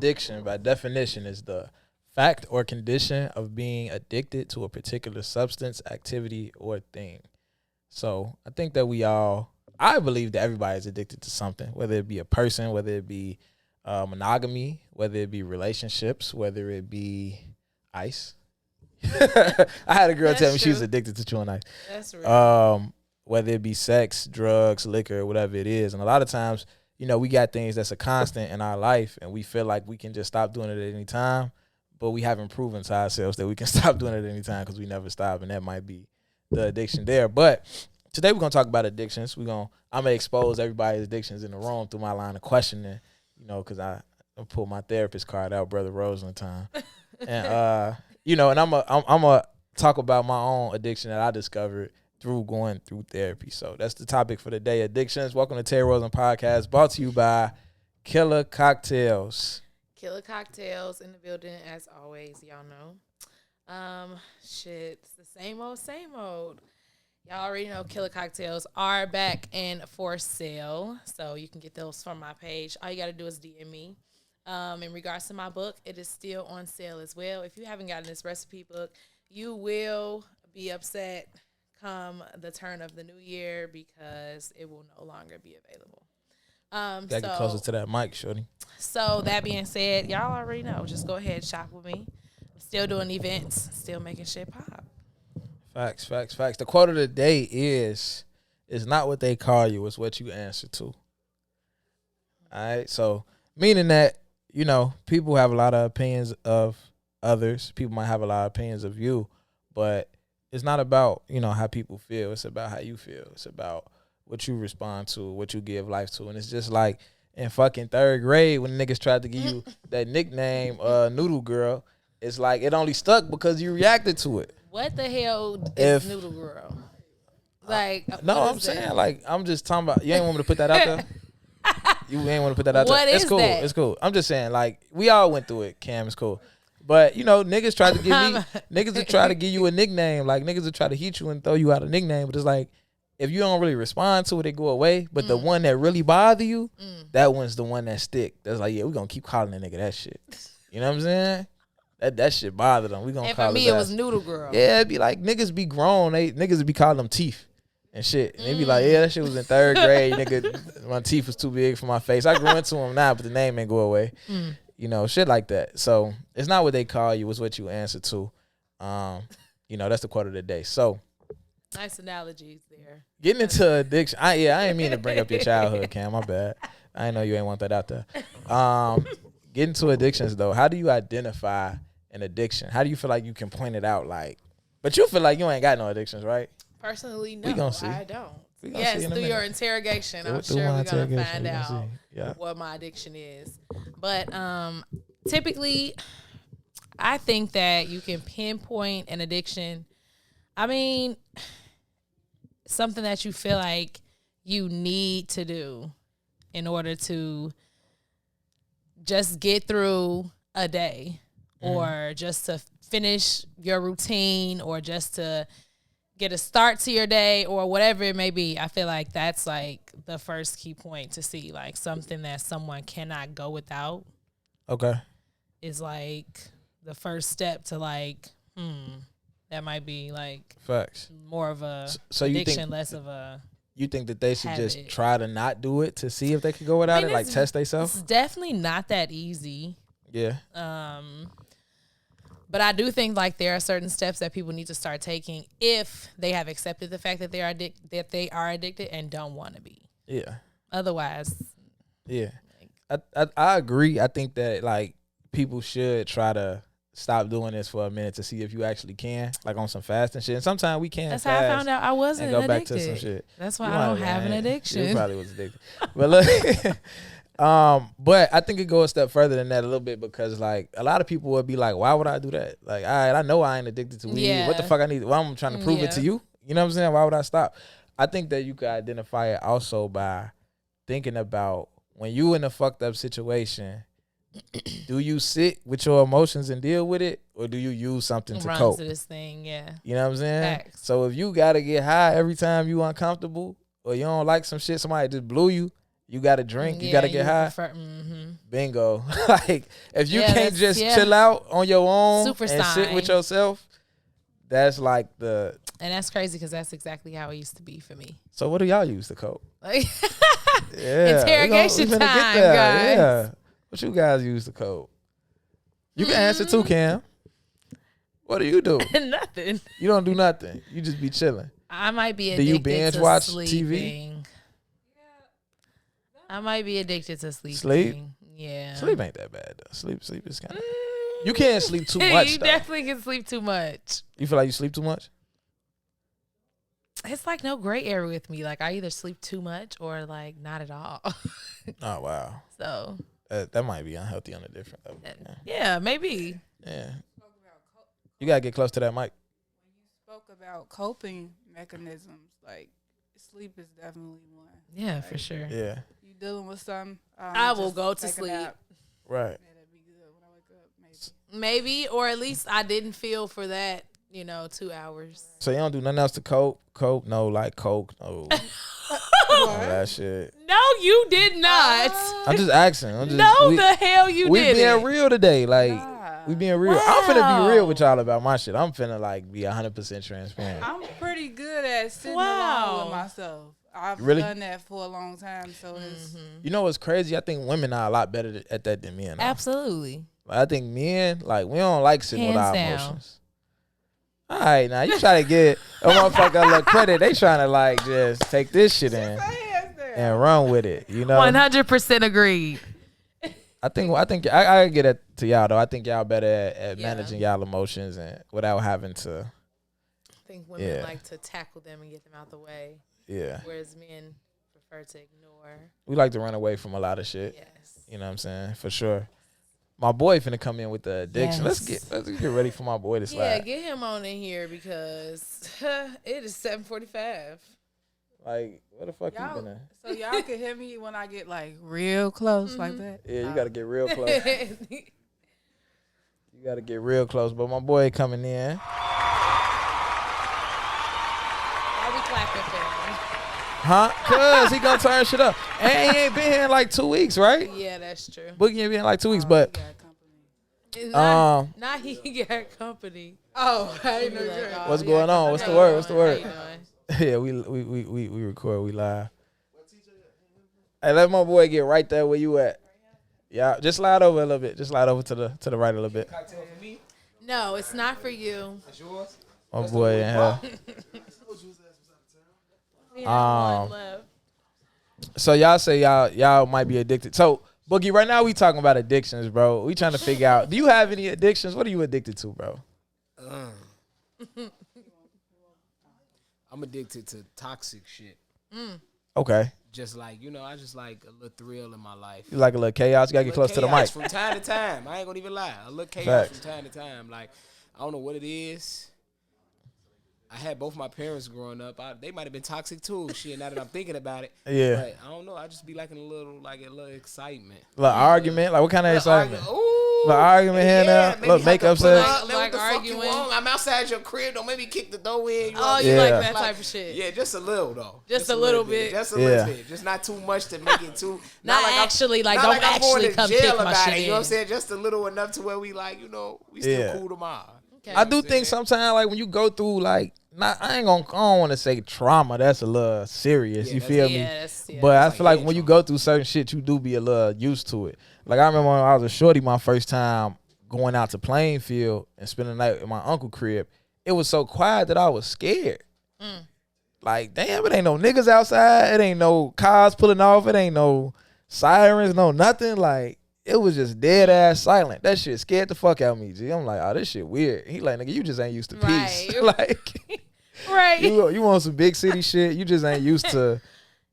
addiction, by definition, is the fact or condition of being addicted to a particular substance, activity, or thing. So I think that I believe that everybody is addicted to something, whether it be a person, whether it be monogamy, whether it be relationships, whether it be ice. I had a girl tell me she was addicted to chewing ice. That's real. Whether it be sex, drugs, liquor, whatever it is. And a lot of times, we got things that's a constant in our life and we feel like we can just stop doing it at any time, but we haven't proven to ourselves that we can stop doing it at any time because we never stop, and that might be the addiction there. But today we're going to talk about addictions. I'm going to expose everybody's addictions in the room through my line of questioning, because I pulled my therapist card out, Brother Roseland time. And, and I'm going to talk about my own addiction that I discovered through going through therapy. So that's the topic for the day, addictions. Welcome to Terry Roseland Podcast, brought to you by Killer Cocktails. Killer Cocktails in the building, as always, y'all know. It's the same old. Y'all already know Killer Cocktails are back and for sale, so you can get those from my page. All you got to do is DM me. In regards to my book, it is still on sale as well. If you haven't gotten this recipe book, you will be upset come the turn of the new year because it will no longer be available. Get closer to that mic, shorty. So that being said, y'all already know. Just go ahead and shop with me. I'm still doing events, still making shit pop. Facts. The quote of the day is, "It's not what they call you, it's what you answer to." All right, so meaning that, people have a lot of opinions of others. People might have a lot of opinions of you, but it's not about, how people feel. It's about how you feel. It's about what you respond to, what you give life to. And it's just like in fucking third grade when niggas tried to give you that nickname, Noodle Girl. It's like it only stuck because you reacted to it. What the hell is Noodle Girl? Like, no, I'm saying, like, I'm just talking about, you ain't want me to put that out there? You ain't want to put that out there? What is cool. that? It's cool. I'm just saying, like, we all went through it, Cam. It's cool. But, niggas try to give niggas will try to give you a nickname. Like, niggas will try to hit you and throw you out a nickname. But it's like, if you don't really respond to it, it go away. But the one that really bother you, that one's the one that stick. That's like, yeah, we going to keep calling that nigga that shit. You know what I'm saying? That shit bothered them. We gonna call for me, it was Noodle Girl. Yeah, it'd be like, niggas be grown. Niggas would be calling them teeth and shit. And they be like, yeah, that shit was in third grade. Nigga, my teeth was too big for my face. I grew into them now, but the name ain't go away. Shit like that. So it's not what they call you, it's what you answer to. That's the quote of the day. So nice analogies there. Getting into addiction. I ain't mean to bring up your childhood, Cam. My bad. I ain't know you ain't want that out there. Getting to addictions though, how do you identify an addiction? How do you feel like you can point it out? Like, but you feel like you ain't got no addictions, right? Personally, no, we gonna see. I don't. Yes, through your interrogation, I'm sure we're going to find out what my addiction is. But typically, I think that you can pinpoint an addiction. I mean, something that you feel like you need to do in order to just get through a day or just to finish your routine or just to get a start to your day or whatever it may be. I feel like that's like the first key point to see, like something that someone cannot go without. Okay. Is like the first step to like, that might be like facts. More of a so addiction, you think, less of a you think that they should habit. Just try to not do it to see if they could go without it, like test themselves? It's definitely not that easy. Yeah. But I do think like there are certain steps that people need to start taking if they have accepted the fact that they are addicted and don't want to be. Yeah. Otherwise. Yeah. I agree. I think that like people should try to stop doing this for a minute to see if you actually can, like on some fasting shit. And sometimes we can. That's how I found out I wasn't and go addicted. Back to some shit. That's why I don't have an addiction. You probably was addicted. But look, but I think it goes a step further than that a little bit because like a lot of people would be like, why would I do that? Like, all right, I know I ain't addicted to weed. Yeah. What the fuck I need? Well, I'm trying to prove it to you. You know what I'm saying? Why would I stop? I think that you could identify it also by thinking about when you in a fucked up situation, do you sit with your emotions and deal with it, or do you use something to cope? To this thing, yeah. You know what I'm saying? Facts. So if you gotta get high every time you uncomfortable, or you don't like some shit, somebody just blew you You got to drink. You got to get high. Bingo. Like, if you can't just chill out on your own and sit with yourself, that's like the... And that's crazy because that's exactly how it used to be for me. So what do y'all use to cope? Like, interrogation time, guys. Yeah. What you guys use to cope? You can answer too, Cam. What do you do? Nothing. You don't do nothing. You just be chilling. I might be addicted to sleeping. Do you binge watch TV? I might be addicted to sleeping. Sleep? Yeah. Sleep ain't that bad, though. Sleep is kind of... You can't sleep too much, You definitely can sleep too much. You feel like you sleep too much? It's like no gray area with me. Like, I either sleep too much or, like, not at all. Oh, wow. So... that might be unhealthy on a different level. Yeah, maybe. Yeah. You got to get close to that mic. When you spoke about coping mechanisms, like, sleep is definitely one. Yeah, like, for sure. Yeah. You dealing with something? I will go to sleep. Right. Yeah, that'd be good when I wake up. Maybe, or at least I didn't feel for that, 2 hours. So you don't do nothing else to cope? No, like Coke, no. All that shit. No, you did not. I'm just asking. The hell you did. We being real today. Like, we being real. Wow. I'm finna be real with y'all about my shit. I'm finna, like, be 100% transparent. I'm pretty good at sitting alone with myself. I've done that for a long time, so it's... You know what's crazy? I think women are a lot better at that than men. Absolutely. Like, I think men, like, we don't like sitting with our down. emotions. All right, now you try to get a motherfucker a little credit. They trying to, like, just take this shit in and run with it, 100% agreed. I think I get it to y'all though. I think y'all better at managing y'all emotions and without having to. I think women like to tackle them and get them out the way. Yeah. Whereas men prefer to ignore. We like to run away from a lot of shit. Yes. You know what I'm saying? For sure. My boy finna come in with the addiction. Let's get ready for my boy to slide. Yeah, get him on in here because it is 7:45. Like, what the fuck you been? So y'all can hear me when I get like real close like that? Yeah, you gotta get real close. You gotta get real close. But my boy coming in. Why we clapping for him? Huh? Cause he gonna turn shit up. And he ain't been here in like 2 weeks, right? Yeah, that's true. Boogie ain't been in like 2 weeks, but not he got company. Oh, I know what's going on? What's the word? What's the word? How you Yeah, doing? we record, we live. Hey, let my boy get right there where you at. Yeah, just slide over a little bit. Just slide over to the right a little bit. No, it's not for you. It's yours. My boy in here. So y'all say y'all might be addicted. So Boogie, right now we talking about addictions, bro. We trying to figure out. Do you have any addictions? What are you addicted to, bro? I'm addicted to toxic shit. Okay. Just like, I just like a little thrill in my life. You like a little chaos? You gotta get close to the mic. From time to time. I ain't gonna even lie. A little chaos from time to time. Like, I don't know what it is. I had both my parents growing up. They might have been toxic too. Shit, now that I'm thinking about it. Yeah. But I don't know. I just be liking a little excitement. Like argument? Like what kind of excitement? Ooh. Like argument here now? Look, makeup sex? Like arguing. I'm outside your crib. Don't maybe kick the door in. You like that type of shit. Yeah, just a little though. Just a little bit. Just a little bit. Just not too much to make it too. Not like actually, like don't actually come kick my shit in. You know what I'm saying? Just a little enough to where we we still cool tomorrow. Okay. I do think sometimes like when you go through like, I don't want to say trauma. That's a little serious. You feel me? But I feel like when you go through certain shit, you do be a little used to it. Like I remember when I was a shorty, my first time going out to Plainfield and spending the night at my uncle's crib, it was so quiet that I was scared. Like, damn, it ain't no niggas outside. It ain't no cars pulling off. It ain't no sirens, no nothing. Like, it was just dead ass silent. That shit scared the fuck out of me, G. I'm like, oh, this shit weird. He like, nigga, you just ain't used to peace. Like, right. You want some big city shit. You just ain't used to,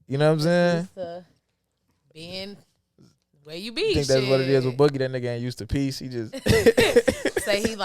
you know what I'm saying? Used to being where you be. I think that's what it is with Boogie. That nigga ain't used to peace. He just say he's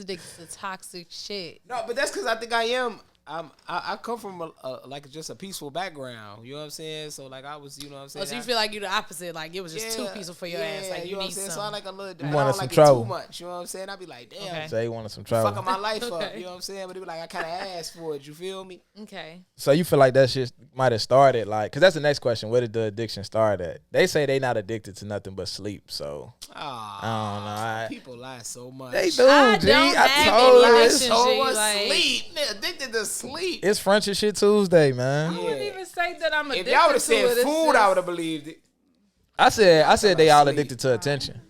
addicted to toxic shit. No, but that's because I think I am I come from like just a peaceful background. You know what I'm saying? So like I was, you know what I'm saying. Oh, so you feel like you're the opposite? Like it was just too peaceful for your ass. Like you know need some. So I like a little. You I wanted don't some like trouble. it too much. You know what I'm saying? I be like, damn. Okay. Say you wanted some trouble. Fucking my life up. You know what I'm saying? But it be like I kind of asked for it. You feel me? Okay. So you feel like that shit might have started like, cause that's the next question. Where did the addiction start at? They say they not addicted to nothing but sleep. So I don't know. People lie so much. They do. I G. don't I have told any you. addiction, So G, much like- sleep. They're addicted to sleep. It's French and shit Tuesday, man. I wouldn't even say that I'm addicted If y'all would have to said it. It's food, just- I would have believed it. I said they all sleep. addicted to attention.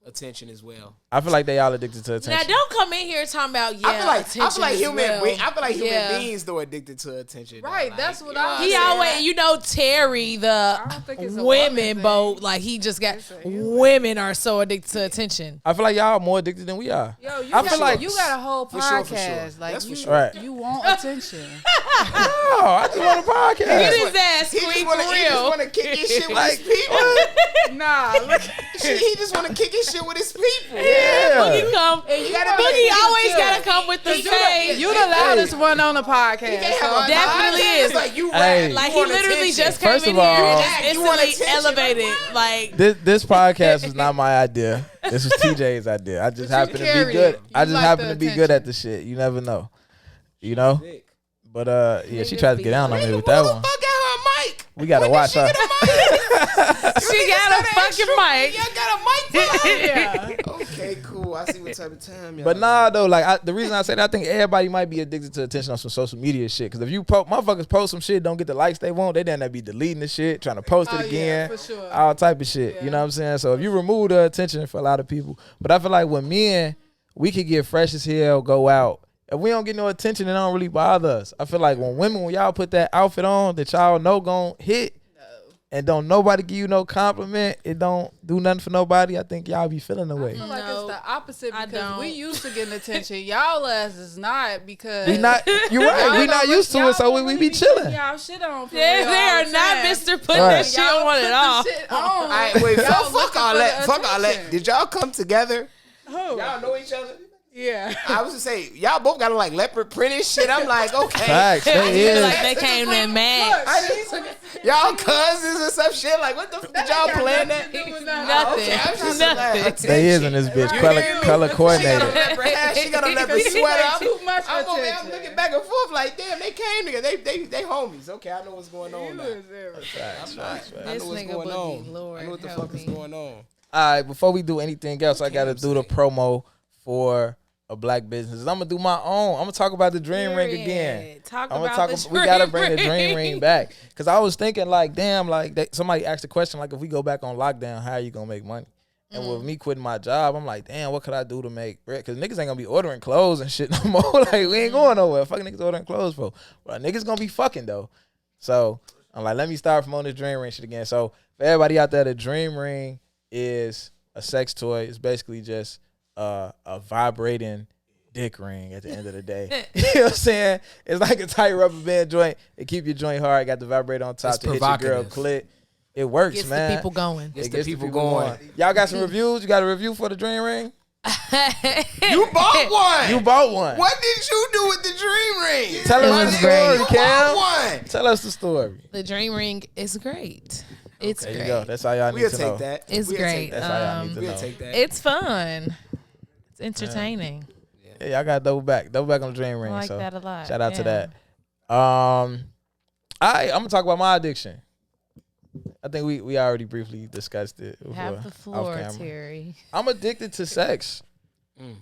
Attention as well. I feel like they all addicted to attention. Now don't come in here talking about I feel like attention as well. human beings though addicted to attention. Right, though. that's Like, what you know I He said. always, you know, Terry, I don't think it's the a women woman boat, thing. like he just got It's a human. women are so addicted to attention. I feel like y'all are more addicted than we are. Yo, you I got, feel like you got a whole For sure, for podcast. sure. Like That's you, for sure. Right. you want attention. Oh, I just want a Get podcast. his ass He just squeak wanna- for He just real. want to kick his shit with Like, his people. Nah, look. He just want to kick his shit with his people. Yeah. Boogie come. you gotta Boogie be- always you gotta too. come with the You same. the loudest one on the podcast. He can't have a Definitely podcast. is. It's like you Hey. rap. Like you he want literally attention. just came First in of here all- and Yeah, just you want instantly attention. elevated. Like This podcast was not my idea. This was TJ's idea. I just But you happen to carry be good. it. I You just like happen the to be good attention. at the shit. You never know. You know? Sick. But yeah, she tried to get down on me with that one. Fuck out her mic. We gotta watch her. she got a fucking mic. Y'all got a mic for her? Yeah. Okay, cool. I see what type of time y'all. But nah, though, like the reason I say that, I think everybody might be addicted to attention on some social media shit. Because if you motherfuckers post some shit, don't get the likes they want, they then be deleting the shit, trying to post it Oh, again, yeah, for sure. all type of shit. Yeah. You know what I'm saying? So if you remove the attention for a lot of people, but I feel like with men, we could get fresh as hell, go out. If we don't get no attention, it don't really bother us. I feel like when y'all put that outfit on that y'all know gon' hit, and don't nobody give you no compliment, it don't do nothing for nobody, I think y'all be feeling the way. I feel like No, it's the opposite I because we don't. used to getting attention. Y'all ass is not because We not, you're right, y'all we not don't used to y'all it, so don't we really be chilling. Y'all shit on. For They real all are the not time. Mr. Put Right. that shit Y'all on put it the off. shit on. All right, wait, Y'all fuck looking all for that. the Fuck all that. attention. Did y'all come together? Who? Y'all know each other? Yeah. I was to say, y'all both got like leopard print and shit. I'm like, okay. Facts, I they feel is. like they came to match. I just, y'all cousins and some shit. Like, what the f did y'all plan that? Nothing. Okay, I'm just Nothing. like, They is in this bitch, Right. color She got a coordinated. leopard hat. She got a leopard Because you sweater. pay too much I'm attention. looking back and forth like, damn, they came together. They homies. Okay, I know what's going on now. Facts, facts, facts. I This know what's nigga going Boogie, on. Lord I know what the help fuck is me. going on. All right, before we do anything else, I Okay, gotta I'm do the saying. promo for a black business. I'm gonna do my own. I'm gonna talk about the dream ring Period. again. Talk I'm about gonna the we gotta dream bring the dream ring. ring back. Cause I was thinking like, damn, like somebody asked the question like, if we go back on lockdown, how are you gonna make money? And with me quitting my job, I'm like, damn, what could I do to make bread? Cause niggas ain't gonna be ordering clothes and shit no more. Like we ain't going nowhere. Fucking niggas ordering clothes for. But niggas gonna be fucking though. So I'm like, let me start from on this dream ring shit again. So for everybody out there, the dream ring is a sex toy. It's basically just a vibrating dick ring at the end of the day. You know what I'm saying? It's like a tight rubber band joint. It keep your joint hard. Got the vibrator on top It's to hit your girl provocative. clit. It works, Gets man. the people going. Gets It the people going. Y'all got some reviews? You got a review for the dream ring? You bought one. You bought one. What did you do with the dream ring? Tell It us was the great. story, You Cam. bought one. Tell us the story. The dream ring is great. It's There you great. go. That's all y'all need We'll to know. take that. It's We'll great. Take That's that. all y'all need to We'll know. take that. It's fun. It's entertaining. Yeah, y'all got double back on the dream ring. I like so that a lot. shout out to Yeah. that. I'm gonna talk about my addiction. I think we already briefly discussed it before. Have the off floor, camera. Terry. I'm addicted to sex. Mm.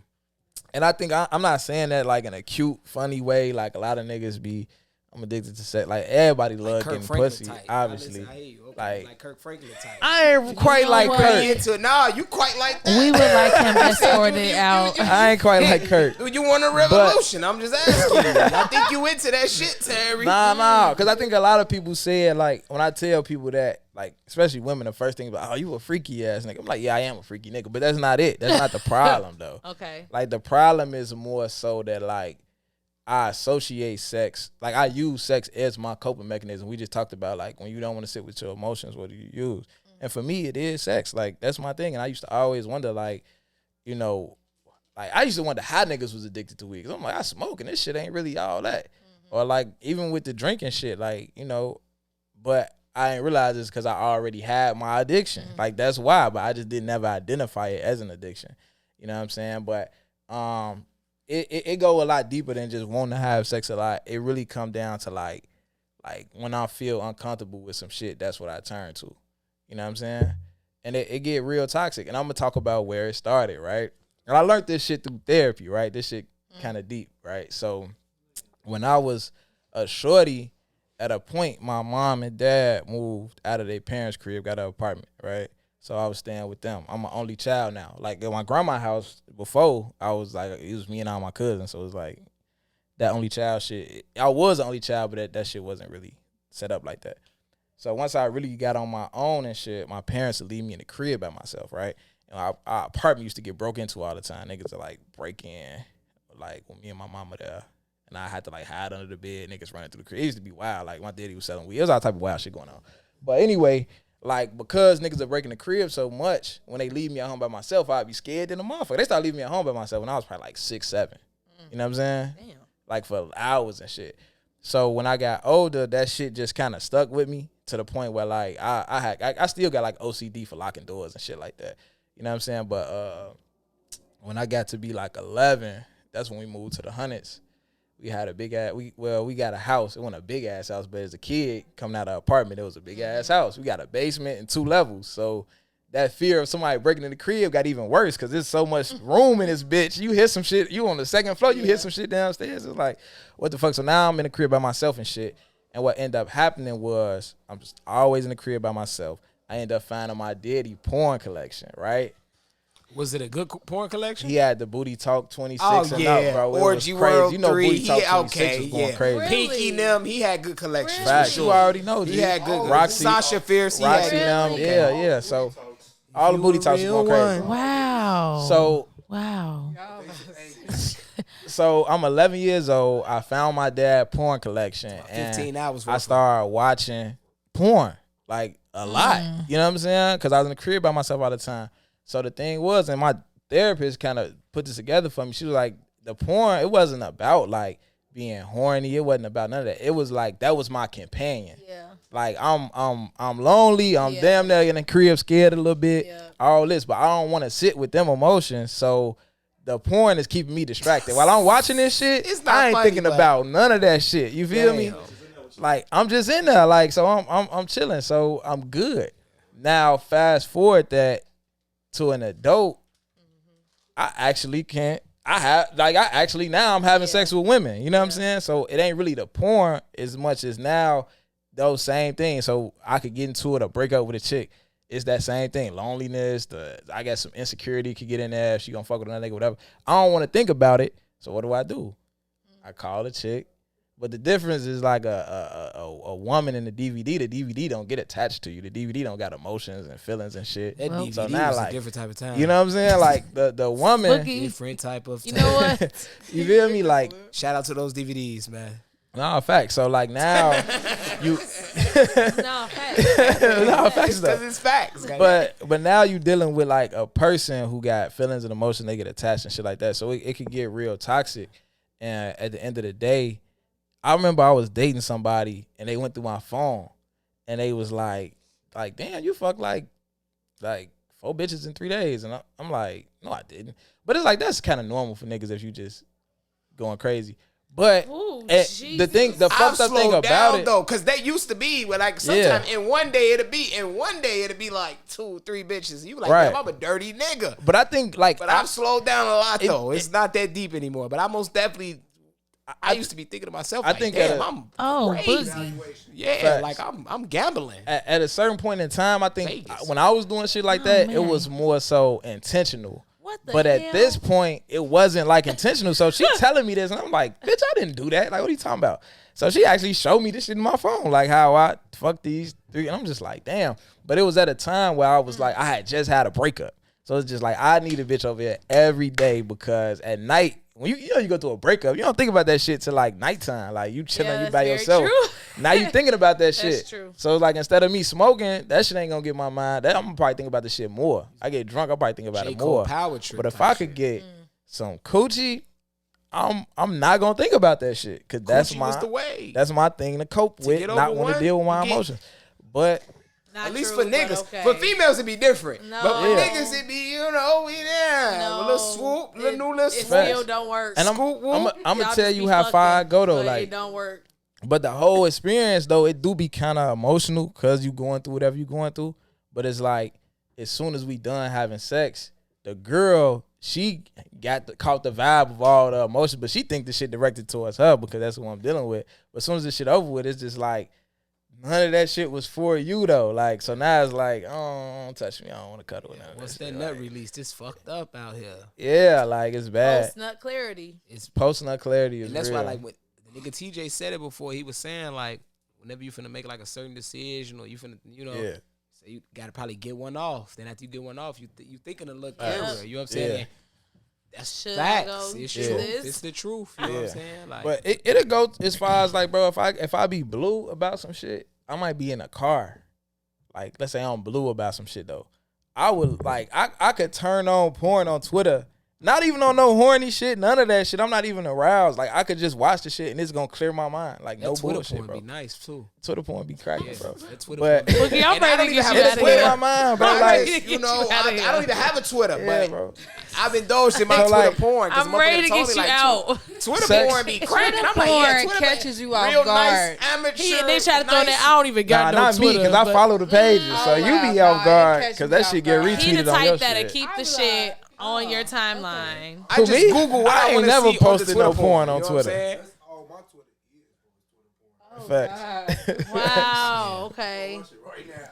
And I think I'm not saying that like in a cute, funny way. Like a lot of niggas be, I'm addicted to sex. Like everybody love Kirk getting Franklin pussy, type. obviously. I hear you. Okay. Like- Like Kirk Franklin type. I ain't quite know like what? Kurt. Into it. Nah, you quite like that. We would like him escorted out. I ain't quite like Kurt. You want a revolution? I'm just asking you. I think you into that shit, Terry. Nah. Because I think a lot of people say it like, when I tell people that, like, especially women, the first thing is like, oh, you a freaky ass nigga. I'm like, yeah, I am a freaky nigga. But that's not it. That's not the problem, though. Okay. Like, the problem is more so that, like, I associate sex. Like, I use sex as my coping mechanism. We just talked about, like, when you don't want to sit with your emotions, what do you use? And for me, it is sex. Like, that's my thing. And I used to always wonder, like, you know, like, I used to wonder how niggas was addicted to weed. 'Cause I'm like, I smoke and this shit ain't really all that. Or like even with the drinking shit, like, but I didn't realize it's because I already had my addiction. Like that's why, but I just didn't ever identify it as an addiction. You know what I'm saying? But it go a lot deeper than just wanting to have sex a lot. It really come down to like when I feel uncomfortable with some shit, that's what I turn to. You know what I'm saying? And it get real toxic. And I'm gonna talk about where it started, right? And I learned this shit through therapy, right? This shit kind of deep, right? So when I was a shorty, at a point, my mom and dad moved out of their parents' crib, got an apartment, right? So I was staying with them. I'm an only child now. Like at my grandma's house before, I was like, it was me and all my cousins. So it was like that only child shit. I was an only child, but that shit wasn't really set up like that. So once I really got on my own and shit, my parents would leave me in the crib by myself, right? And our apartment used to get broke into all the time. Niggas would like break in, like when me and my mama there. And I had to like hide under the bed, niggas running through the crib. It used to be wild. Like my daddy was selling weed. It was all type of wild shit going on. But anyway, like because niggas are breaking the crib so much, when they leave me at home by myself, I'd be scared than a motherfucker. They started leaving me at home by myself when I was probably like 6, 7. You know what I'm saying? Damn. Like for hours and shit. So when I got older, that shit just kind of stuck with me to the point where like I still got like OCD for locking doors and shit like that. You know what I'm saying? But when I got to be like 11, that's when we moved to the Hundreds. We had a big ass, we got a house. It wasn't a big ass house, but as a kid coming out of an apartment, it was a big ass house. We got a basement and 2 levels. So that fear of somebody breaking in the crib got even worse because there's so much room in this bitch. You hear some shit, you on the second floor, you hear some shit downstairs. It's like, what the fuck? So now I'm in the crib by myself and shit. And what ended up happening was I'm just always in the crib by myself. I ended up finding my daddy porn collection, right? Was it a good porn collection? He had the Booty Talk 26 and up, bro. It Orgy was crazy. World You know 3. Booty Talk 26 was going crazy. Really? Pinky them, he had good collections. Really? For sure. You already know, G. He had good. Roxy, Sasha Fierce, he Roxy had them, yeah. So all the Booty Talks was going crazy. Wow. So wow. So I'm 11 years old. I found my dad porn collection. 15 hours. I started watching porn like a lot. You know what I'm saying? Because I was in the crib by myself all the time. So the thing was, and my therapist kind of put this together for me. She was like, the porn, it wasn't about like being horny. It wasn't about none of that. It was like that was my companion. Yeah. Like I'm lonely. I'm damn near in the crib, scared a little bit. Yeah. All this, but I don't want to sit with them emotions. So the porn is keeping me distracted. While I'm watching this shit, I ain't thinking about none of that shit. You feel me? Like I'm just in there. Like so, I'm chilling. So I'm good. Now fast forward that to an adult. I actually can't. Now I'm having sex with women. You know what I'm saying? So it ain't really the porn as much as now those same things. So I could get into it or break up with a chick. It's that same thing. Loneliness, I got some insecurity could get in there. If she gonna fuck with another nigga, whatever. I don't want to think about it. So what do? I call a chick. But the difference is like a woman in the DVD don't get attached to you. The DVD don't got emotions and feelings and shit. That DVD so now, was like, a different type of time. You know what I'm saying? Like the woman, different type of time. You know what? You feel me? Like shout out to those DVDs, man. No, facts. So like now you No, facts. No, facts though. Because it's facts. But now you dealing with like a person who got feelings and emotions, they get attached and shit like that. So it could get real toxic. And at the end of the day, I remember I was dating somebody and they went through my phone and they was like, damn, you fucked like 4 bitches in 3 days. And I'm like, no, I didn't. But it's like, that's kind of normal for niggas if you just going crazy. But the fucked up thing about it though, because that used to be where like sometimes in one day it'd be like 2, 3 bitches. You like, damn, I'm a dirty nigga. But I think like, I've slowed down a lot though. It's not that deep anymore. But I most definitely. I used to be thinking to myself, I think damn, I'm crazy. Yeah, facts. Like I'm gambling. At a certain point in time, I think when I was doing shit like that, it was more so intentional. But at this point, it wasn't like intentional. So she telling me this, and I'm like, bitch, I didn't do that. Like, what are you talking about? So she actually showed me this shit in my phone, like how I fucked these 3. And I'm just like, damn. But it was at a time where I was like, I had just had a breakup. So it's just like, I need a bitch over here every day because at night, when you go through a breakup, you don't think about that shit till like nighttime. Like you chilling, you by yourself. True. Now you thinking about that shit. That's true. So like instead of me smoking, that shit ain't gonna get my mind. I'm gonna probably think about this shit more. I get drunk, I'll probably think about it more. Power trip but if I could get some coochie, I'm not gonna think about that shit because that's the way. That's my thing to cope with, not want to deal with my emotions. But at least for niggas, for females it be different. No. But for niggas it be, we there. A little swoop, new little swoop. It still don't work. And I'm gonna tell you how far I go though. Like it don't work. But the whole experience though, it do be kind of emotional because you going through whatever you going through. But it's like as soon as we done having sex, the girl, she caught the vibe of all the emotions, but she think the shit directed towards her because that's who I'm dealing with. But as soon as this shit over with, it's just like none of that shit was for you though. Like so now it's like, oh, don't touch me. I don't want to cuddle with What's that nut release? It's fucked up out here. Yeah, like it's bad. Post nut clarity. It's post nut clarity is and that's real. why like when the nigga TJ said it before, he was saying like whenever you finna make like a certain decision or you finna so you gotta probably get one off. Then after you get one off, you thinking a little clearer. You know what I'm saying? That's facts. It's truth. It's the truth. You know what I'm saying? Like, but it'll go as far as like, bro, if I be blue about some shit, I might be in a car. Like, let's say I'm blue about some shit though. I would like I could turn on porn on Twitter. Not even on no horny shit, none of that shit. I'm not even aroused. Like I could just watch the shit and it's gonna clear my mind. Like no Twitter bullshit, porn bro. Be nice too. Twitter porn be cracking, bro. But Look, I'm ready to get you out of clear here. my mind, bro. Like I don't even have a Twitter, but bro. I've indulged in my Twitter porn. I'm ready to get you out. Twitter porn be cracking. I'm like, Twitter catches you off real guard. Nice, amateur. They try to throw that. I don't even got no not Twitter. me, because I follow the pages, so you be off guard because that shit get He the retweeted on your type that'll shit. keep the shit on your timeline. I just Google what I ain't want to never see posted no porn on you know Twitter. Facts. Wow. Okay.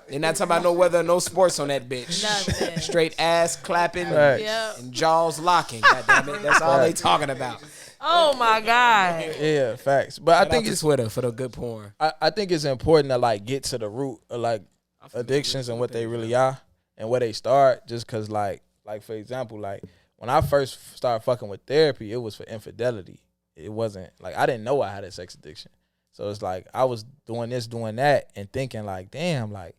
And not talking about no weather, no sports on that bitch. Nothing. Straight ass clapping Yep. and jaws locking. Goddamn it. That's all they talking about. Oh my God. Yeah, facts. But I think it's Twitter for the good porn. I think it's important to like get to the root of like addictions and what they really are and where they start. Just cause like for example, like when I first started fucking with therapy, it was for infidelity. It wasn't like I didn't know I had a sex addiction. So it's like I was doing this, doing that, and thinking like, damn, like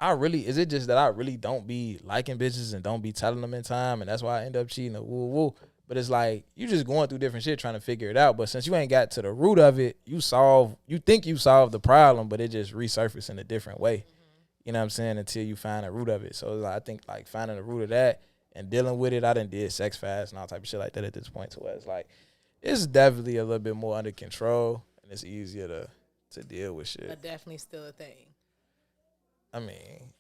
is it just that I really don't be liking bitches and don't be telling them in time, and that's why I end up cheating or woo woo. But it's like you just going through different shit trying to figure it out. But since you ain't got to the root of it, you think you solved the problem, but it just resurfaced in a different way. Mm-hmm. You know what I'm saying? Until you find the root of it. So like, I think like finding the root of that and dealing with it, I done did sex fast and all type of shit like that at this point. So it's like it's definitely a little bit more under control and it's easier to deal with shit. But definitely still a thing. I mean,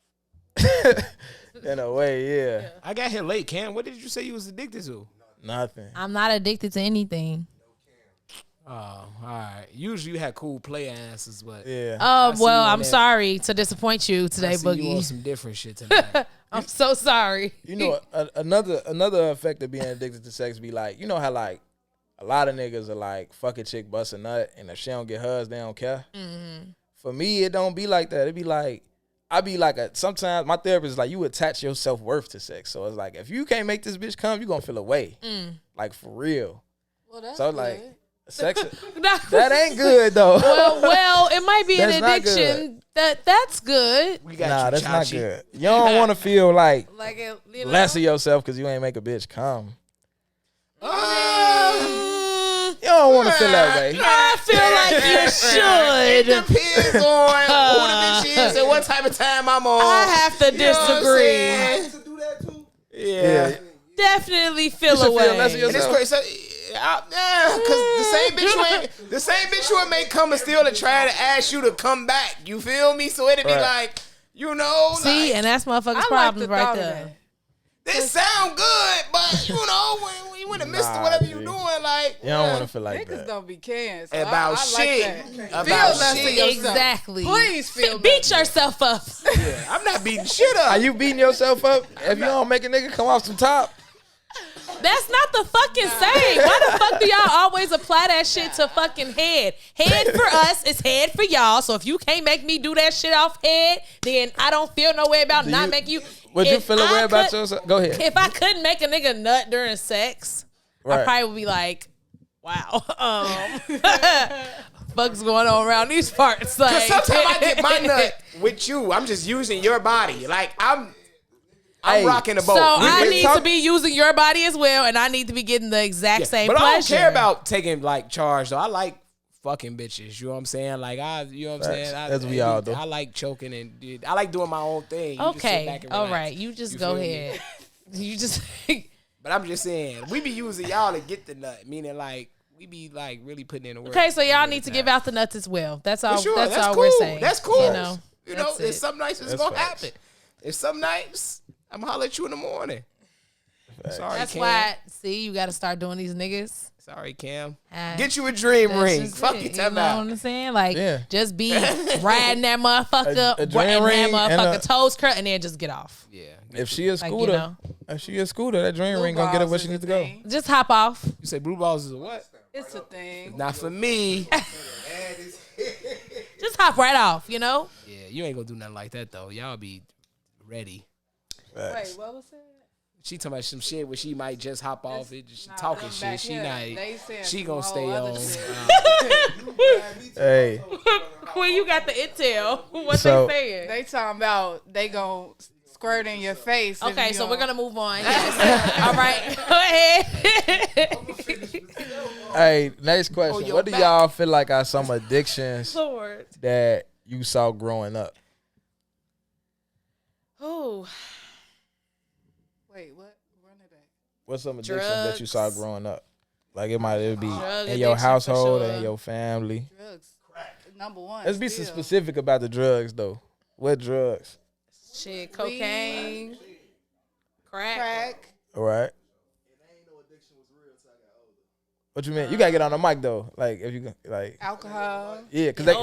in a way, yeah. I got here late, Cam. What did you say you was addicted to? Nothing. I'm not addicted to anything. Oh, all right. Usually you had cool play answers, but yeah. Well, I'm sorry to disappoint you today, Boogie. You on some different shit tonight. I'm so sorry. You know, another effect of being addicted to sex be like, you know how like a lot of niggas are like fuck a chick, bust a nut, and if she don't get hers, they don't care. Mm-hmm. For me, it don't be like that. It be like I be like sometimes my therapist is like you attach your self-worth to sex. So it's like if you can't make this bitch come, you gonna feel away. Like for real. Well, that's so good. like sex that ain't good though. Well, it might be an addiction. That's good. We got that's not good. You don't want to feel like less of yourself because you ain't make a bitch come. You don't want to feel that way. I feel like you should. It depends on who the bitch is and what type of time I'm on. I have to disagree. Yeah. Definitely feel away. Feel less of yourself. And it's crazy. Because the same bitch you would make come and still to try to ask you to come back. You feel me? So it'd be like, you know. See, like, and that's motherfucker's problems right there. This sound good, but you know, when you in the midst of whatever you doing, like you don't want to feel like niggas that. don't be caring so about shit. Like about shit. Exactly. Please beat yourself up. Yeah, I'm not beating shit up. Are you beating yourself up if you don't make a nigga come off some top? That's not the fucking same. Why the fuck do y'all always apply that shit to fucking head? Head for us is head for y'all. So if you can't make me do that shit off head, then I don't feel no way about making you. Would you feel a way about yourself? Go ahead. If I couldn't make a nigga nut during sex, I probably would be like, wow. Fuck's going on around these parts. Like, sometimes I get my nut with you. I'm just using your body. Like I'm rocking the boat. So I need to be using your body as well, and I need to be getting the exact same but pleasure. I don't care about taking like charge though. I like fucking bitches. You know what I'm saying? Like you know what I'm saying? As we all do. I like choking and I like doing my own thing. You Okay, just sit back and relax. All right. You just go ahead. You just. But I'm just saying, we be using y'all to get the nut, meaning like we be like really putting in the work. Okay, so y'all need to give out the nuts as well. That's all. Sure, that's all cool. we're saying. That's cool. You know, if some nights it's gonna happen. If some nights I'm gonna holler at you in the morning. Sorry, that's Cam. why. See, you got to start doing these niggas. Sorry, Cam. Get you a dream ring. Fuck you, you know what I'm saying? Like, just be riding that motherfucker, a dream ring, that motherfucker toes cut, and then just get off. Yeah. If she a scooter, that dream ring gonna get her where she needs to go. Just hop off. You say blue balls is a what? It's a thing. Not for me. Just hop right off, you know? Yeah, you ain't gonna do nothing like that though. Y'all be ready. Wait, what was that? She talking about some shit where she might just hop off it, just talking shit. She not. She gonna stay on. Hey, when you got the intel, what So- they saying? They talking about they gonna squirt in your face. Okay, so we're gonna move on. Yes. All right, go ahead. hey. Next question. What do y'all feel like are some addictions Lord. that you saw growing up? Oh, Wait, what? Run it back. What's some addictions that you saw growing up? Like it might be Drug in your addiction, household for or sure. in your family. Drugs. Number one. Let's be still. specific about the drugs though. What drugs? shit, cocaine, crack. Crack. All right. What you mean? You gotta get on the mic though. Like if you like Alcohol. yeah, cause they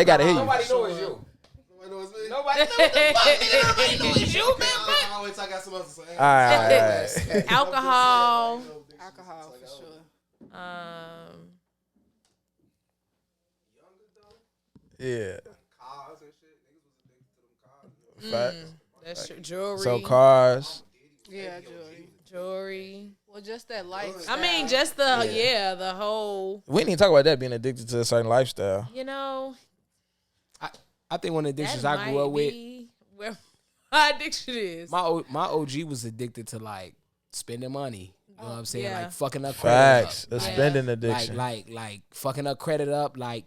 gotta hear you. Nobody knows you. Nobody knows me. Nobody knows what the fuck. Nobody knows you, man. I'll wait till I got some else to say. All right. Alcohol. Alcohol for sure. Yeah. Cars and shit. Niggas was addicted to them cars. Facts. That's true. Jewelry. So cars. Yeah, jewelry. Jewelry. Well, just that lifestyle. I mean, just the whole. We didn't even talk about that being addicted to a certain lifestyle. You know. I think one of the addictions that I grew up with. Where my addiction is. My OG was addicted to like spending money. You know what I'm saying? Yeah. Like fucking up credit Facts. up. A spending addiction. Like fucking up credit up. Like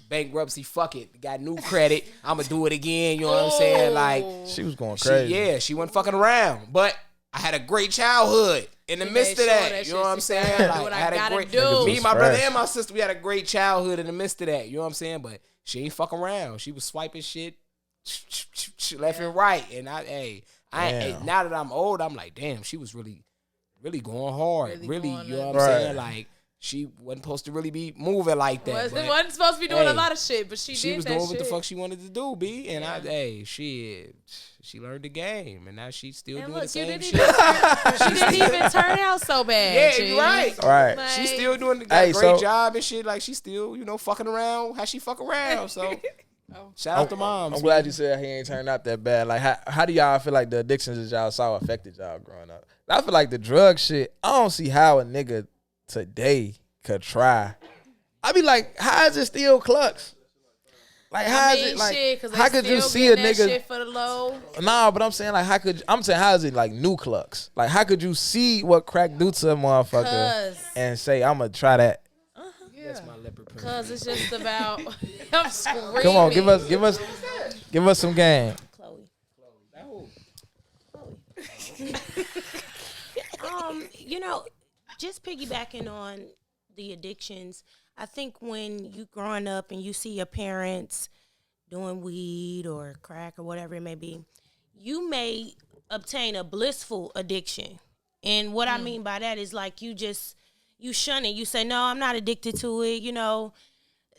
bankruptcy. Fuck it. Got new credit. I'ma do it again. You know what I'm saying? Like She was going crazy. she wasn't fucking around. But I had a great childhood in the midst of that. You know what I'm saying? Like I had a great me, my brother, and my sister. We had a great childhood in the midst of that. You know what I'm saying? But she ain't fucking around. She was swiping shit left and right. And now that I'm old, I'm like, damn, she was really going hard. Really, you know what I'm saying? Like, she wasn't supposed to really be moving like that. Wasn't supposed to be doing a lot of shit, but she did was that doing shit. what the fuck she wanted to do, B. And she learned the game, and now she's still doing the same shit. She didn't even turn out so bad. Yeah, you're right. Right. Like, She's still doing a great job and shit. Like, she's still, fucking around how she fuck around. So, shout out to moms. I'm glad you said he ain't turned out that bad. Like, how do y'all feel like the addictions that y'all saw affected y'all growing up? I feel like the drug shit, I don't see how a nigga today could try. I be like, how is it still clucks? Like, how is it like? How could you see a nigga? Shit for the low? Nah, but I'm saying like, how is it like new clucks? Like, how could you see what crack do to a motherfucker and say, I'm gonna try that? That's my leopard print. Cause it's just about. I'm screaming. Come on, give us some game. Chloe. Just piggybacking on the addictions, I think when you growing up and you see your parents doing weed or crack or whatever it may be, you may obtain a blissful addiction. And what I mean by that is like you shun it. You say, no, I'm not addicted to it.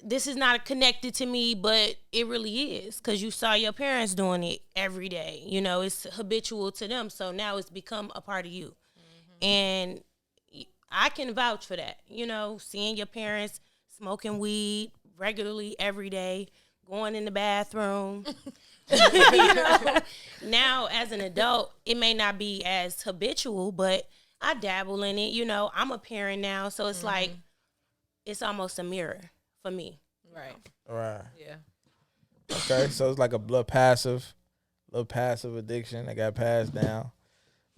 This is not connected to me, but it really is because you saw your parents doing it every day. It's habitual to them. So now it's become a part of you. Mm-hmm. And I can vouch for that. Seeing your parents smoking weed regularly every day, going in the bathroom. Now as an adult, it may not be as habitual, but I dabble in it. I'm a parent now, so it's like it's almost a mirror for me. Right. Yeah. Okay, so it's like a little passive addiction that got passed down.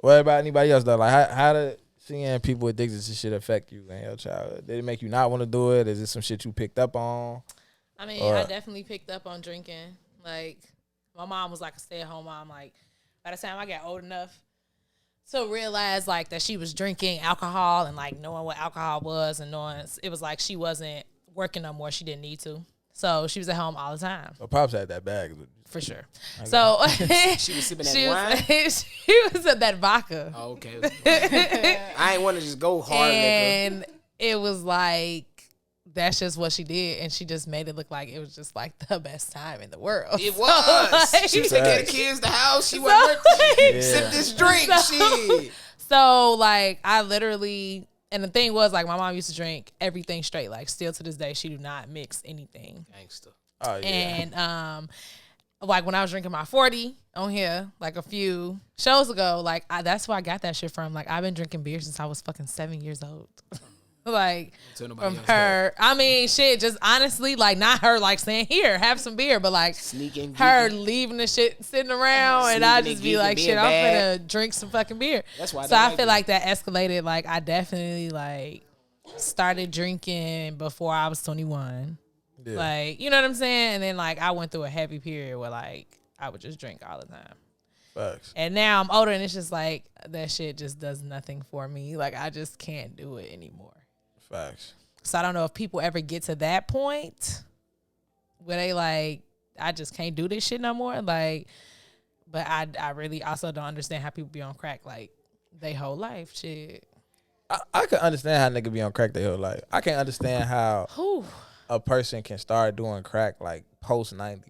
What about anybody else though? Like how did seeing people addicted to shit affect you in your childhood? Did it make you not want to do it? Is it some shit you picked up on? I mean, I definitely picked up on drinking. Like, my mom was like a stay-at-home mom. Like, by the time I got old enough to realize, like, that she was drinking alcohol and, like, knowing what alcohol was and knowing it was like she wasn't working no more. She didn't need to. So, she was at home all the time. Well, Pops had that bag. For sure. So, she was sipping that wine? She was at that vodka. Oh, okay. I ain't want to just go hard. And it was like, that's just what she did, and she just made it look like it was just like the best time in the world. It was. Like, she was taking the kids to the house. She wasn't sip this drink. So like I literally, and the thing was like my mom used to drink everything straight. Like still to this day, she do not mix anything. Gangster. Oh yeah. And like when I was drinking my 40 on here, like a few shows ago, like that's where I got that shit from. Like I've been drinking beer since I was fucking 7 years old. Like from her, I mean, shit. Just honestly, like not her, like saying here, have some beer, but like sneaking, her leaving the shit sitting around, and I just be like, shit, I'm gonna drink some fucking beer. That's why. So I feel like that escalated. Like I definitely like started drinking before I was 21. Yeah. Like you know what I'm saying, and then like I went through a heavy period where like I would just drink all the time. Facts. And now I'm older, and it's just like that shit just does nothing for me. Like I just can't do it anymore. Facts. So I don't know if people ever get to that point where they like, I just can't do this shit no more. Like, but I really also don't understand how people be on crack like they whole life. Shit. I can understand how nigga be on crack their whole life. I can't understand how a person can start doing crack like post 90s.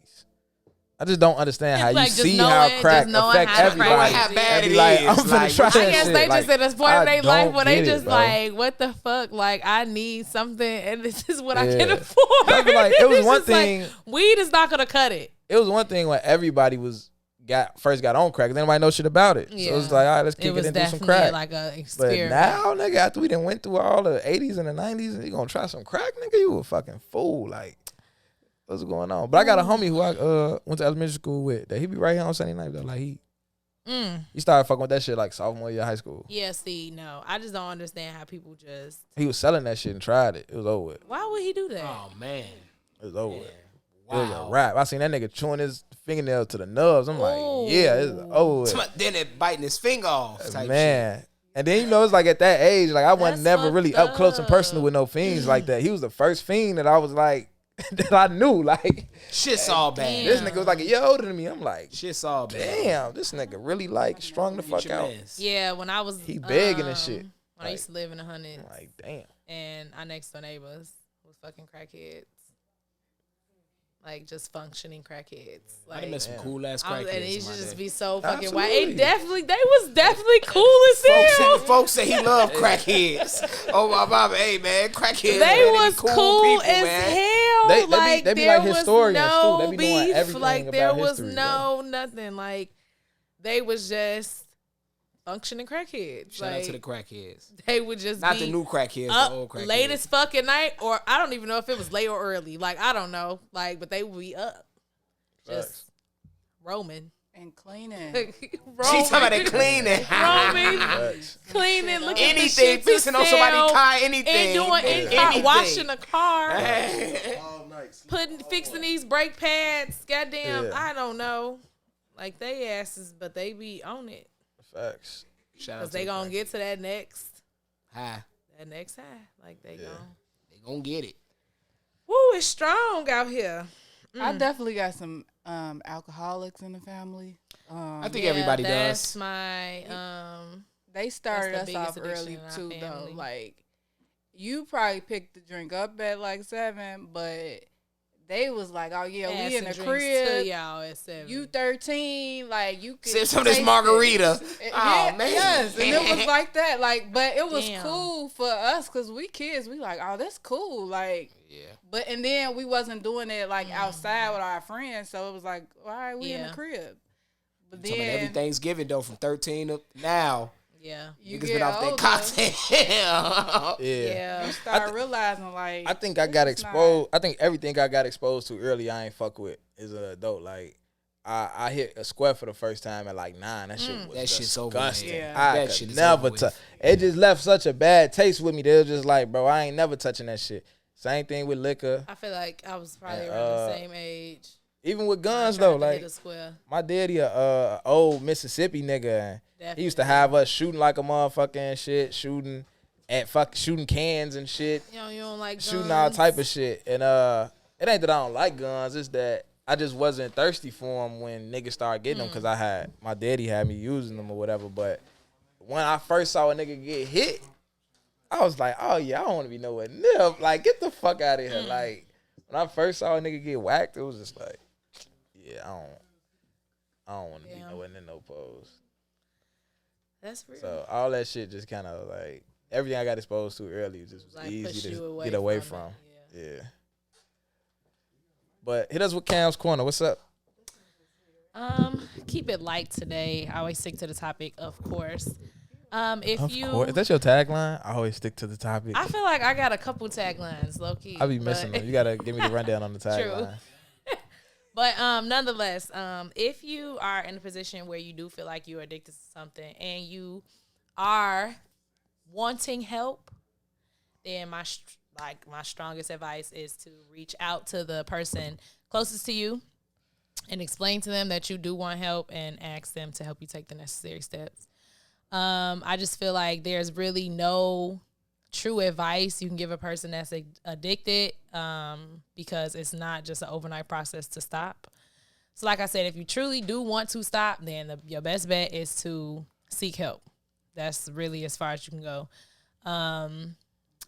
I just don't understand how you see how crack affect everybody. How bad it like, is. I'm finna try I guess they just at this point in their life where they just bro. like, what the fuck? Like, I need something, and this is what I can afford. Like, it was one thing. Like, weed is not gonna cut it. It was one thing when everybody first got on crack, because nobody know shit about it. Yeah. So it was like, all right, let's kick it and do some crack. Like a experiment. But now, nigga, after we done went through all the 80s and the 90s, and you gonna try some crack, nigga? You a fucking fool. Like, what's going on? But I got a homie who I went to elementary school with that he be right here on Sunday night though. Like he started fucking with that shit like sophomore year of high school. Yeah, see, no. I just don't understand how people just he was selling that shit and tried it. It was over with. Why would he do that? Oh man. It was over with. Wow. It was a wrap. I seen that nigga chewing his fingernail to the nubs. I'm like, yeah, it's over with. Then it biting his finger off. Man. Shit. And then, you know, it's like at that age, like I wasn't never really up close and personal with no fiends like that. He was the first fiend that I was like, that I knew, like shit's all bad. This nigga was like a year older than me. I'm like, shit's all bad. Damn, this nigga really like strung the fuck out. Yeah, when I was he begging and shit. When I used to live in the Hundreds. I'm like, damn. And our next door neighbors was fucking crackheads. Like just functioning crackheads. Like, I met some cool ass crackheads. And it used to just be so fucking Absolutely. white. They was definitely cool as hell. Folks say he loved crackheads. Oh my mama, hey man, crackheads. They was cool cool people, as man. hell. They like be there like historians was no too. They be doing beef. everything Like there about was history, no nothing. Like they was just functioning crackheads. Shout like, out to the crackheads. They would just not be the new crackheads, up the old crackheads. late as fuck at night, or I don't even know if it was late or early. Like I don't know. Like, but they would be up. Just roaming and cleaning. She talking about it cleaning. Roaming, cleaning, looking anything, for shit fixing on somebody's car, anything, and doing anything. washing a car, all night, fixing these brake pads. Goddamn, I don't know. Like they asses, but they be on it. Facts. Cause they gonna get to that next high. That next high, like they gonna get it. Woo, it's strong out here. I definitely got some alcoholics in the family. I think everybody does. That's my they started us off early too, though. Like you probably picked the drink up at like 7, but they was like, "Oh yeah, we in the crib. Y'all at 7. You 13, like you could sip some of this margarita." Oh man, yes, and it was like that. Like, but it was cool for us because we kids. We like, "Oh, that's cool." Like. Yeah. But and then we wasn't doing it like outside with our friends, so it was like, all right, we in the crib. But then every Thanksgiving though, from 13 to now, you niggas get been off that cocktail. You start realizing like I think I got exposed. I think everything I got exposed to early, I ain't fuck with as an adult. Like I hit a square for the first time at like 9. That shit was shit's disgusting. over. Yeah. I could never touch. It just left such a bad taste with me. They was just like, bro, I ain't never touching that shit. Same thing with liquor. I feel like I was probably around the same age. Even with guns though, like my daddy a old Mississippi nigga. And he used to have us shooting like a motherfucker and shit, shooting cans and shit. You don't like guns. Shooting all type of shit. And it ain't that I don't like guns, it's that I just wasn't thirsty for them when niggas started getting them because my daddy had me using them or whatever. But when I first saw a nigga get hit, I was like, oh yeah, I don't want to be nowhere near. Like, get the fuck out of here. Like, when I first saw a nigga get whacked, it was just like, yeah, I don't want to be nowhere near no pose. That's real. So all that shit just kind of like, everything I got exposed to early just was like easy to get away from. Yeah. But hit us with Cam's Corner. What's up? Keep it light today. I always stick to the topic, of course. Is that your tagline? I always stick to the topic. I feel like I got a couple taglines, low key. I be missing them. You gotta give me the rundown on the tagline. True. But nonetheless, if you are in a position where you do feel like you're addicted to something and you are wanting help, then my strongest advice is to reach out to the person closest to you and explain to them that you do want help and ask them to help you take the necessary steps. I just feel like there's really no true advice you can give a person that's addicted because it's not just an overnight process to stop. So like I said, if you truly do want to stop, then your best bet is to seek help. That's really as far as you can go.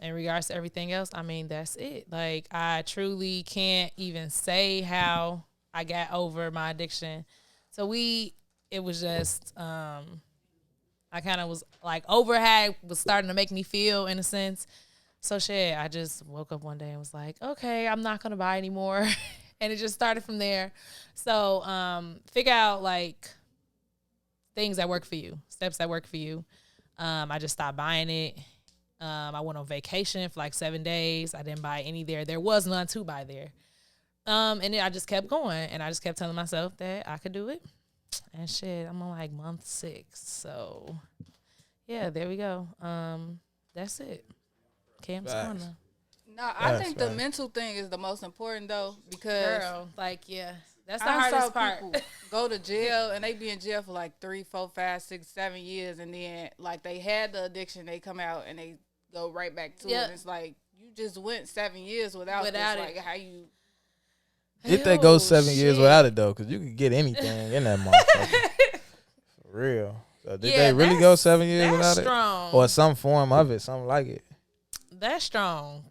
In regards to everything else, I mean, that's it. Like, I truly can't even say how I got over my addiction. So it was just, I kind of was like was starting to make me feel in a sense. So shit, I just woke up one day and was like, okay, I'm not going to buy anymore. And it just started from there. So figure out like things that work for you, steps that work for you. I just stopped buying it. I went on vacation for like 7 days. I didn't buy any there. There was none to buy there. And then I just kept going. And I just kept telling myself that I could do it. And shit, I'm on like month 6. So, yeah, there we go. That's it. Cam's Corner. No, I think the mental thing is the most important, though, because... Girl, like, yeah. That's the hardest part. People go to jail, and they be in jail for like 3, 4, 5, 6, 7 years, and then, like, they had the addiction, they come out, and they go right back to it. And it's like, you just went 7 years without this, it. Like, how you... If they go 7 years without it, though, because you could get anything in that motherfucker. For real. So did they really go 7 years without strong. It? Or some form of it, something like it? That's strong.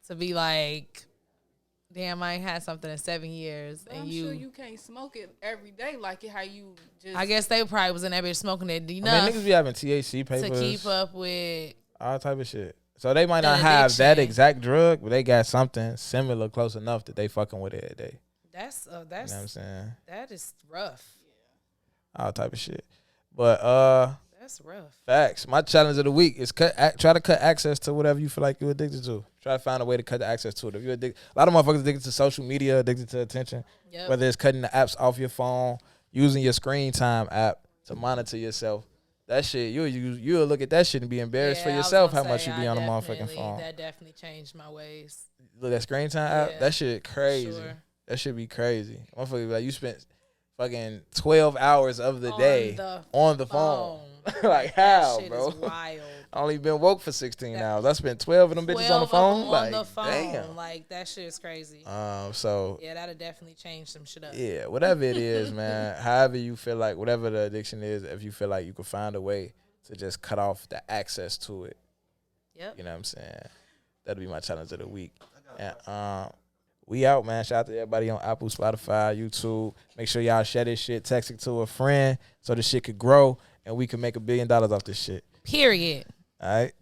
To be like, damn, I ain't had something in 7 years. But I'm sure you can't smoke it every day like how you just... I guess they probably was in that bitch smoking it enough. I mean, niggas be having THC papers. To keep up with... all type of shit. So they might not have that exact drug, but they got something similar close enough that they fucking with it every day. That's you know what I'm saying? That is rough. All type of shit. But that's rough. Facts. My challenge of the week is try to cut access to whatever you feel like you're addicted to. Try to find a way to cut the access to it. If you're addicted, a lot of motherfuckers addicted to social media, addicted to attention. Yep. Whether it's cutting the apps off your phone, using your screen time app to monitor yourself. That shit, you'll look at that shit and be embarrassed for yourself how much you be on a motherfucking phone. That definitely changed my ways. Look at screen time app. That shit crazy. Sure. That should be crazy. Motherfucker, like, you spent fucking 12 hours of the day on the phone. Like, how, shit bro? Is wild. I only been woke for 16 hours. I spent 12 of them bitches on the phone. Like, damn. Like, that shit is crazy. So yeah, that'll definitely change some shit up. Yeah, whatever it is, man. However you feel like, whatever the addiction is, if you feel like you can find a way to just cut off the access to it. Yep. You know what I'm saying? That'll be my challenge of the week. And we out, man. Shout out to everybody on Apple, Spotify, YouTube. Make sure y'all share this shit, text it to a friend so this shit could grow and we can make $1 billion off this shit. Period. All right.